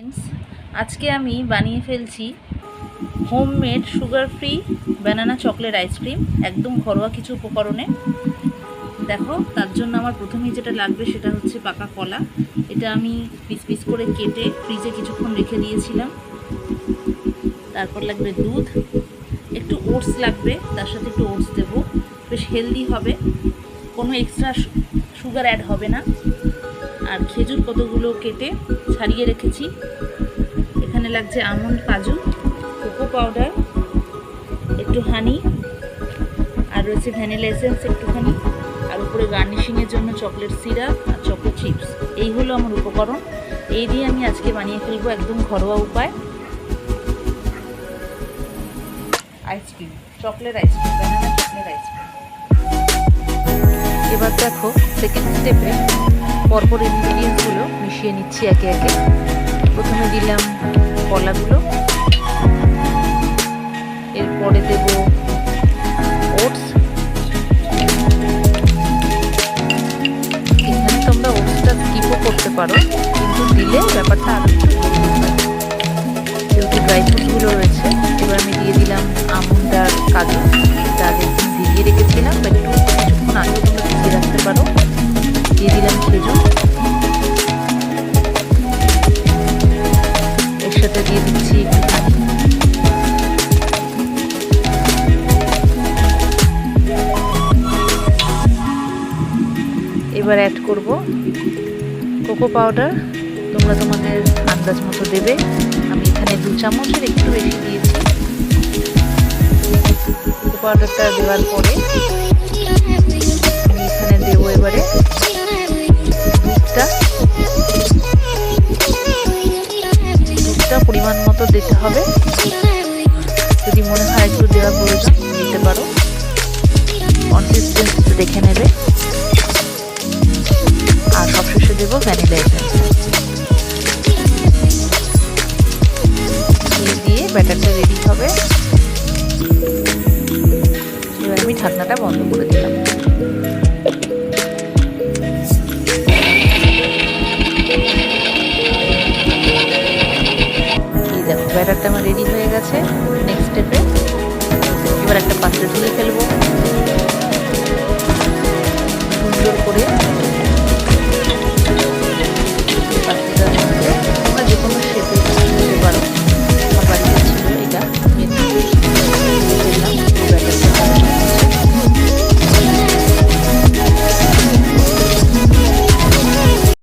Friends, আজকে আমি বানিয়ে ফেলছি homemade sugar free banana chocolate ice cream, একদম ঘরোয়া কিছু উপকরণে। দেখো, তার জন্য আমার প্রথমেই যেটা লাগবে সেটা হচ্ছে পাকা কলা। এটা আমি পিস পিস করে কেটে ফ্রিজে কিছুক্ষণ রেখে দিয়েছিলাম। তারপর লাগবে দুধ, একটু ওটস লাগবে, তার সাথে একটু ওটস দেবো, বেশ হেলদি হবে, কোনো এক্সট্রা সুগার অ্যাড হবে না। আর খেজুর কতগুলো কেটে ছাড়িয়ে রেখেছি। এখানে লাগছে আমন্ড, কাজু, কোকো পাউডার, একটু হানি, আর রয়েছে ভ্যানিলা এসেন্স একটুখানি, আর উপরে গার্নিশিংয়ের জন্য চকলেট সিরাপ আর চকো চিপস। এই হলো আমার উপকরণ। এই দিয়ে আমি আজকে বানিয়ে ফেলবো একদম ঘরোয়া উপায় ice cream, chocolate ice cream, banana chocolate ice cream. এবার দেখো, সেকেন্ড স্টেপে পরপর ইনগ্রিডিয়েন্টসগুলো মিশিয়ে নিচ্ছি একে একে। প্রথমে দিলাম কলাগুলো, এরপরে দেব ওটস। এখানে তোমরা ওটসটা স্কিপও করতে পারো, কিন্তু দিলে ব্যাপারটা আরো একটু যেহেতু ড্রাই ফ্রুটসগুলো রয়েছে। এবার আমি দিয়ে দিলাম আমন্ড আর কাজু, এটা আগে ভিজিয়ে রেখেছিলাম, বা একটু কিছুক্ষণ আগে তোমরা ভিজিয়ে রাখতে পারো। দিয়ে দিলাম খেজুর, এর সাথে দিয়ে দিচ্ছি একটু পানি। এবার অ্যাড করব কোকো পাউডার। তোমরা তোমাদের আন্দাজ মতো দেবে। আমি এখানে 2 চামচের একটু বেশি দিয়েছি। কোকো পাউডারটা দেওয়ার পরে আমি এখানে দেবো এবারে দুধটা পরিমাণ মতো দিতে হবে। যদি মনে হয় একটু দেওয়া প্রয়োজন দিতে পারো, কনসিস্টেন্সি দেখে নেবে। আর সবশেষে দেবো ভ্যানিলা এসেন্স। দিয়ে ব্যাটারটা রেডি হবে। এবার আমি ঢাকনাটা বন্ধ করে দিলাম। ব্যাটারটা আমার রেডি হয়ে গেছে। নেক্সট স্টেপে এবার একটা পাত্রে তুলে ফেলবো, সুন্দর করে